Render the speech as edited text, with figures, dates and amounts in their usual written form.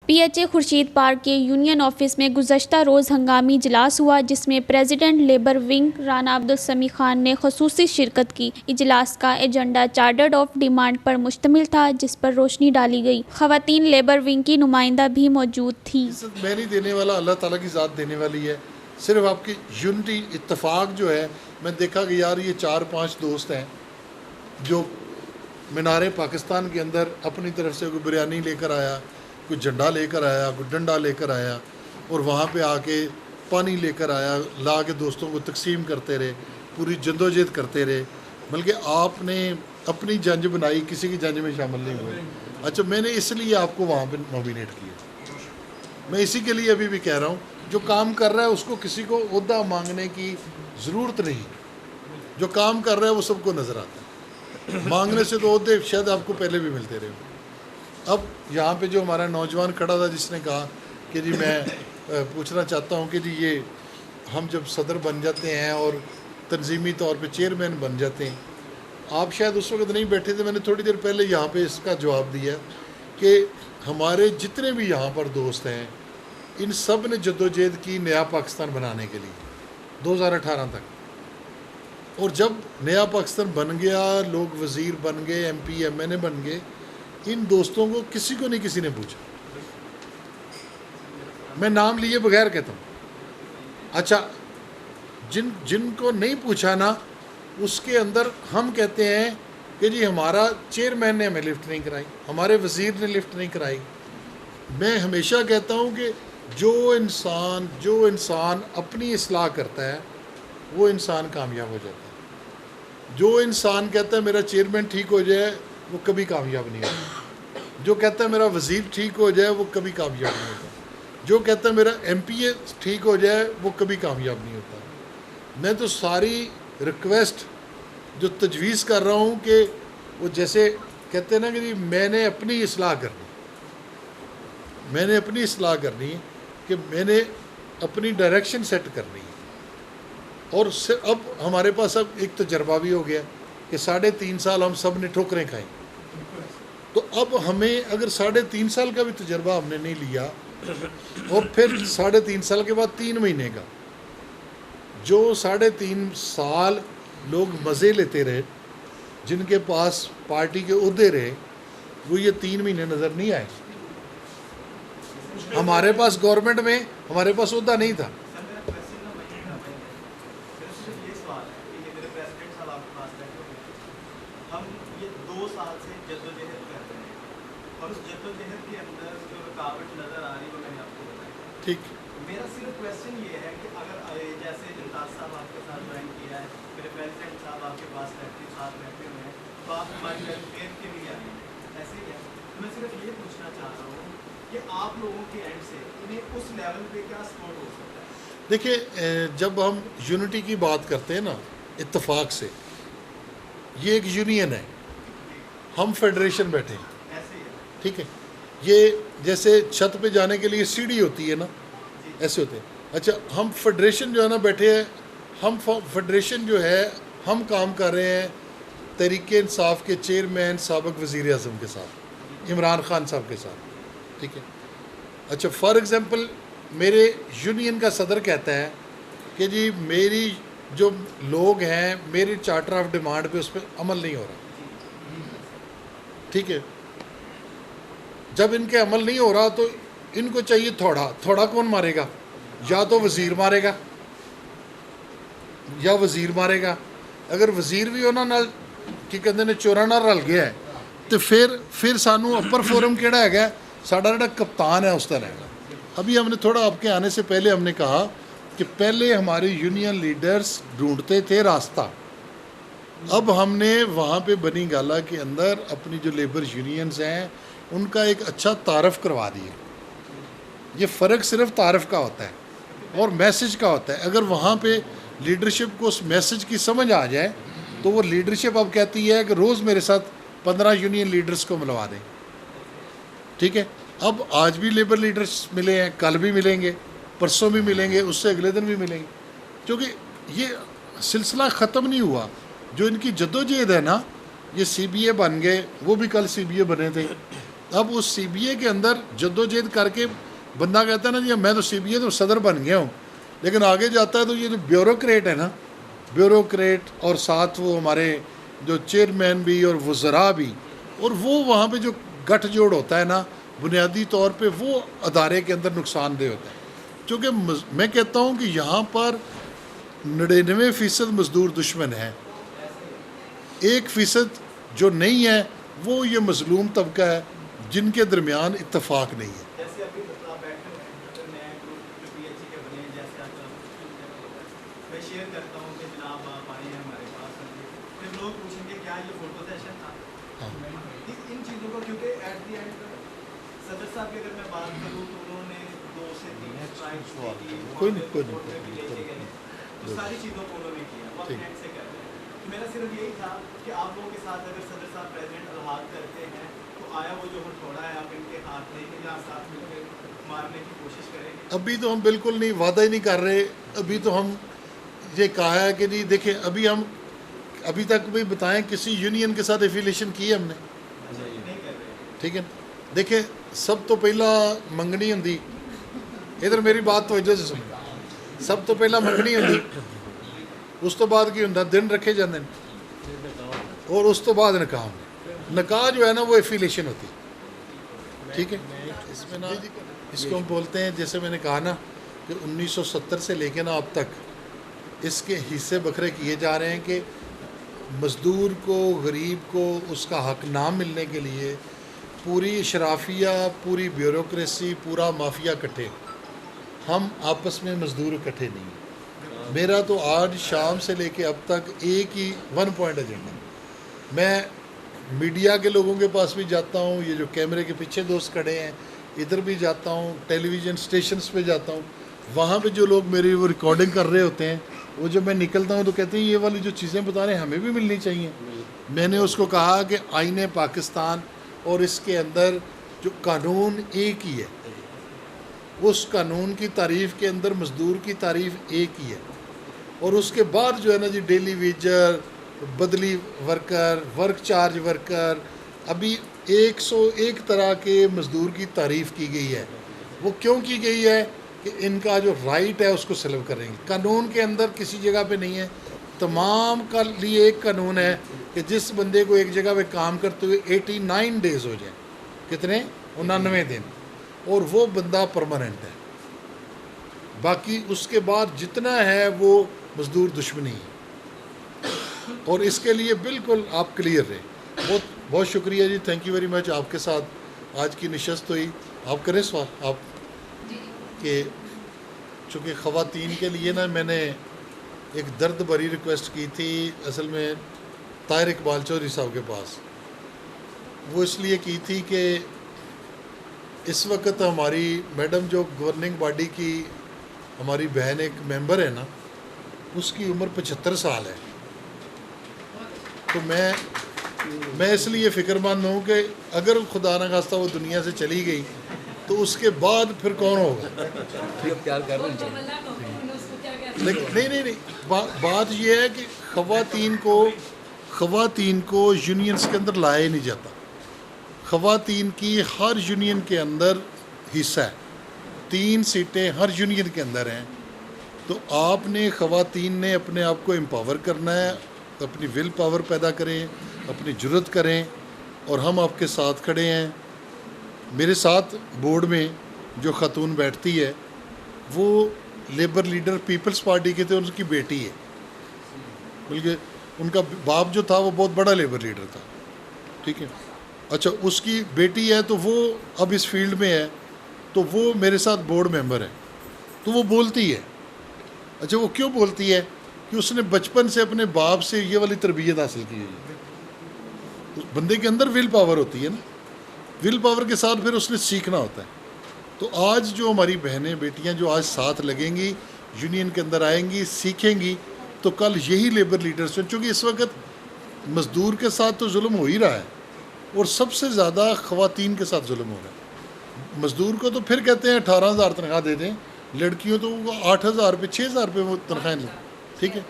PHA Khurshid park के union office में गुज़श्ता रोज़ हंगामी इजलास हुआ, जिसमें president labour wing Rana Abdul समी खान ने ख़ुसूसी शिरकत की। इजलास का एजेंडा चार्टर्ड ऑफ डिमांड पर मुश्तमिल था, जिस पर रोशनी डाली गई। ख़वातीन लेबर विंग की नुमाइंदा भी मौजूद थी। मैं नहीं देने वाला, अल्लाह ताला की ज़ात देने वाली है। सिर्फ आपकी यूनिटी इत्तेफाक जो है, मैं देखा कि यार ये 4-5 दोस्त हैं जो मीनार पाकिस्तान के अंदर अपनी तरफ से कोई बिरयानी लेकर आया, कोई झंडा लेकर आया, कोई डंडा लेकर आया और वहाँ पे आके पानी लेकर आया, ला के दोस्तों को तकसीम करते रहे, पूरी जद्दोजहद करते रहे। बल्कि आपने अपनी जंज बनाई, किसी की जंज में शामिल नहीं हुए। अच्छा, मैंने इसलिए आपको वहाँ पे नॉमिनेट किया। मैं इसी के लिए अभी भी कह रहा हूँ, जो काम कर रहा है उसको किसी को ओहदा मांगने की ज़रूरत नहीं। जो काम कर रहा है वो सबको नज़र आता है। मांगने से तो ओहदे शायद आपको पहले भी मिलते रहे। अब यहाँ पे जो हमारा नौजवान खड़ा था जिसने कहा कि जी मैं पूछना चाहता हूँ कि जी ये हम जब सदर बन जाते हैं और तंजीमी तौर पे चेयरमैन बन जाते हैं, आप शायद उस वक्त नहीं बैठे थे, मैंने थोड़ी देर पहले यहाँ पे इसका जवाब दिया कि हमारे जितने भी यहाँ पर दोस्त हैं, इन सब ने जद्दोजहद की नया पाकिस्तान बनाने के लिए 2018 तक। और जब नया पाकिस्तान बन गया, लोग वज़ीर बन गए, MP MNA बन गए, इन दोस्तों को किसी को नहीं किसी ने पूछा। मैं नाम लिए बगैर कहता हूँ। अच्छा, जिनको नहीं पूछा ना, उसके अंदर हम कहते हैं कि जी हमारा चेयरमैन ने हमें लिफ्ट नहीं कराई, हमारे वज़ीर ने लिफ्ट नहीं कराई। मैं हमेशा कहता हूँ कि जो इंसान अपनी इस्लाह करता है वो इंसान कामयाब हो जाता है। जो इंसान कहता है मेरा चेयरमैन ठीक हो जाए, वो कभी कामयाब नहीं होता। जो कहता है मेरा वज़ीर ठीक हो जाए, वो कभी कामयाब नहीं होता। जो कहता है मेरा MPA ठीक हो जाए, वो कभी कामयाब नहीं होता। मैं तो सारी रिक्वेस्ट जो तजवीज़ कर रहा हूँ कि वो जैसे कहते हैं ना कि मैंने अपनी इस्लाह करनी है कि मैंने अपनी डायरेक्शन सेट करनी है। और अब हमारे पास अब एक तजर्बा भी हो गया कि 3.5 साल हम सब ने ठोकरें खाई। तो अब हमें अगर 3.5 साल का भी तजर्बा हमने नहीं लिया और फिर 3.5 साल के बाद 3 महीने का, जो 3.5 साल लोग मज़े लेते रहे, जिनके पास पार्टी के ओहदे रहे, वो ये 3 महीने नज़र नहीं आए। हमारे पास गवर्नमेंट में हमारे पास ओहदा नहीं था। हम ये 2 साल से जद्दोजहद कर रहे हैं और उस जद्दोजहद के अंदर जो रुकावट नज़र आ रही है वो मैंने आपको बताई। ठीक। मेरा सिर्फ क्वेश्चन ये है कि अगर जैसे मुमताज़ साहब आपके साथ ज्वाइन किया है, मेरे प्रेसिडेंट साहब आपके पास साथ रहते हुए हैं, तो आप हमारी वेलफेयर के लिए आए हैं, ऐसे ही है। तो मैं सिर्फ ये पूछना चाह रहा हूँ कि आप लोगों के एंड से इन्हें उस लेवल पे क्या सपोर्ट हो सकता है? देखिए, जब हम यूनिटी की बात करते हैं ना, इत्तेफाक से, ये एक यूनियन है, हम फेडरेशन बैठे हैं, ठीक है। ये जैसे छत पे जाने के लिए सीढ़ी होती है ना, ऐसे होते हैं। अच्छा, हम फेडरेशन जो है ना बैठे हैं, हम फेडरेशन जो है हम काम कर रहे हैं तहरीक इंसाफ के चेयरमैन साबिक वज़ीर आज़म के साथ, इमरान खान साहब के साथ, ठीक है। अच्छा, फॉर एग्ज़ाम्पल मेरे यूनियन का सदर कहता है कि जी मेरी जो लोग हैं, मेरे चार्टर ऑफ डिमांड पे उस पर अमल नहीं हो रहा, ठीक है। जब इनके अमल नहीं हो रहा तो इनको चाहिए थोड़ा कौन मारेगा? या तो वज़ीर मारेगा या वज़ीर मारेगा। अगर वज़ीर भी उन्होंने नाल की कहते ने चोरा नाल रल गया है, तो फिर सानू अपर फोरम केड़ा है, साडा जिहड़ा कप्तान है उसका रहेगा। अभी हमने थोड़ा आपके आने से पहले हमने कहा कि पहले हमारे यूनियन लीडर्स ढूंढते थे रास्ता, अब हमने वहाँ पे बनी गाला के अंदर अपनी जो लेबर यूनियंस हैं उनका एक अच्छा तारफ़ करवा दिया। ये फ़र्क सिर्फ तारफ़ का होता है और मैसेज का होता है। अगर वहाँ पे लीडरशिप को उस मैसेज की समझ आ जाए तो वो लीडरशिप अब कहती है कि रोज़ मेरे साथ 15 यूनियन लीडर्स को मिलवा दें, ठीक है। अब आज भी लेबर लीडर्स मिले हैं, कल भी मिलेंगे, परसों भी मिलेंगे, उससे अगले दिन भी मिलेंगे, क्योंकि ये सिलसिला ख़त्म नहीं हुआ। जो इनकी जद्दोजहद है ना, ये CBA बन गए, वो भी कल CBA बने थे, अब उस CBA के अंदर जद्दोजहद करके बंदा कहता है ना जी मैं तो CBA तो सदर बन गया हूँ, लेकिन आगे जाता है तो ये जो ब्यूरोक्रेट है ना, ब्यूरोक्रेट और साथ वो हमारे जो चेयरमैन भी और वज़रा भी, और वो वहाँ पे जो गठजोड़ होता है ना, बुनियादी तौर पे वो अदारे के अंदर नुकसानदेह होता है। क्योंकि मैं कहता हूँ कि यहाँ पर 99% मज़दूर दुश्मन है, 1% जो नहीं है वो ये मज़लूम तबका है जिनके दरमियान इत्तफाक नहीं है। जैसे अभी आप बैठे हुए हैं, अगर नए ग्रुप जो PHC के बने हैं, जैसे आजकल मैं शेयर करता हूँ कि जनाब आप आए हैं हमारे पास, फिर लोग पूछेंगे क्या ये फोटो सेशन था। इन चीज़ों को, क्योंकि एट दी एंड सदर साहब की अगर मैं बात करूँ तो उन्होंने 2 से 3 स्ट्राइक्स की, कोई नहीं भी लेके गए, तो सारी चीज़ों को उन्होंने किया, वो अपने से कर रहे हैं। तो मेरा सिर्फ यही था कि आप लोगों के साथ अगर सदर साहब प्रेजेंट अलहाद करते हैं तो आया वो जो हथौड़ा है आप इनके हाथ लेके या साथ मिलकर मारने की कोशिश करेंगे? अभी तो हम बिल्कुल नहीं, वादा ही नहीं कर रहे। अभी तो हम ये कहा है कि जी देखें, अभी तक भी बताएं किसी यूनियन के साथ एफिलिएशन की है हमने? नहीं कर रहे। ठीक है, देखें सब तो पहला मंगनी होंगी, इधर मेरी बात तो इज्जत से सुनो, सब तो पहला मंगनी होंगी, उस तो बाद की होंदा दिन रखे जाते हैं, और उस तो बाद निकाह होंदा। निकाह जो है ना वो एफिलिएशन होती है। ठीक है, इसमें ना इसको हम बोलते हैं, जैसे मैंने कहा ना कि 1970 से लेके ना अब तक इसके हिस्से बखरे किए जा रहे हैं कि मज़दूर को, गरीब को उसका हक ना मिलने के लिए पूरी शराफिया, पूरी ब्यूरोक्रेसी, पूरा माफिया इकट्ठे, हम आपस में मज़दूर इकट्ठे नहीं हैं। मेरा तो आज शाम से लेके अब तक एक ही 1 पॉइंट एजेंडा। मैं मीडिया के लोगों के पास भी जाता हूँ, ये जो कैमरे के पीछे दोस्त खड़े हैं इधर भी जाता हूँ, टेलीविज़न स्टेशंस पे जाता हूँ, वहाँ पे जो लोग मेरी वो रिकॉर्डिंग कर रहे होते हैं, वो जब मैं निकलता हूँ तो कहते हैं ये वाली जो चीज़ें बता रहे हैं हमें भी मिलनी चाहिए। मैंने उसको कहा कि आईने पाकिस्तान और इसके अंदर जो कानून एक ही है, उस कानून की तारीफ़ के अंदर मज़दूर की तारीफ़ एक ही है, और उसके बाद जो है ना जी डेली वेजर, बदली वर्कर, वर्क चार्ज वर्कर, अभी 101 तरह के मज़दूर की तारीफ़ की गई है। वो क्यों की गई है कि इनका जो राइट है उसको सेल्व करेंगे। कानून के अंदर किसी जगह पे नहीं है, तमाम का लिए एक कानून है कि जिस बंदे को एक जगह पे काम करते हुए 89 डेज़ हो जाए, कितने 99 दिन, और वो बंदा परमानेंट है। बाकी उसके बाद जितना है वो मज़दूर दुश्मनी है, और इसके लिए बिल्कुल आप क्लियर रहे। बहुत बहुत शुक्रिया जी, थैंक यू वेरी मच। आपके साथ आज की नशस्त हुई। आप करें सवाल आप कि चूँकि ख़वातीन के लिए ना मैंने एक दर्द भरी रिक्वेस्ट की थी असल में ताहिर इकबाल चौधरी साहब के पास। वो इसलिए की थी कि इस वक्त हमारी मैडम जो गवर्निंग बॉडी की हमारी बहन एक मेंबर है ना, उसकी उम्र 75 साल है। तो मैं इसलिए फ़िक्रमंद हूँ कि अगर खुदा न खास्ता वो दुनिया से चली गई तो उसके बाद फिर कौन होगा? प्यार कर रहे हैं। नहीं, बात यह है कि ख़वातीन को यूनियंस के अंदर लाया ही नहीं जाता। ख़वातीन की हर यूनियन के अंदर हिस्सा है, 3 सीटें हर यूनियन के अंदर हैं। तो आपने ख़वातीन ने अपने आप को एम्पावर करना है, अपनी विल पावर पैदा करें, अपनी जुर्रत करें, और हम आपके साथ खड़े हैं। मेरे साथ बोर्ड में जो ख़ातून बैठती है वो लेबर लीडर पीपल्स पार्टी के थे, उनकी बेटी है, बल्कि उनका बाप जो था वो बहुत बड़ा लेबर लीडर था। ठीक है, अच्छा उसकी बेटी है तो वो अब इस फील्ड में है, तो वो मेरे साथ बोर्ड मेंबर है। तो वो बोलती है, अच्छा वो क्यों बोलती है कि उसने बचपन से अपने बाप से ये वाली तरबियत हासिल की है। तो बंदे के अंदर विल पावर होती है ना, विल पावर के साथ फिर उसने सीखना होता है। तो आज जो हमारी बहनें बेटियां जो आज साथ लगेंगी, यूनियन के अंदर आएंगी, सीखेंगी, तो कल यही लेबर लीडर्स हैं। चूँकि इस वक्त मज़दूर के साथ तो जुल्म हो ही रहा है, और सबसे ज़्यादा ख़वातीन के साथ जुल्म हो रहा है। मज़दूर को तो फिर कहते हैं 18,000 तनख्वाह दे दें, लड़कियों तो 8,000 रुपये 6,000 रुपये वो तनख्वाहें लें। ठीक है,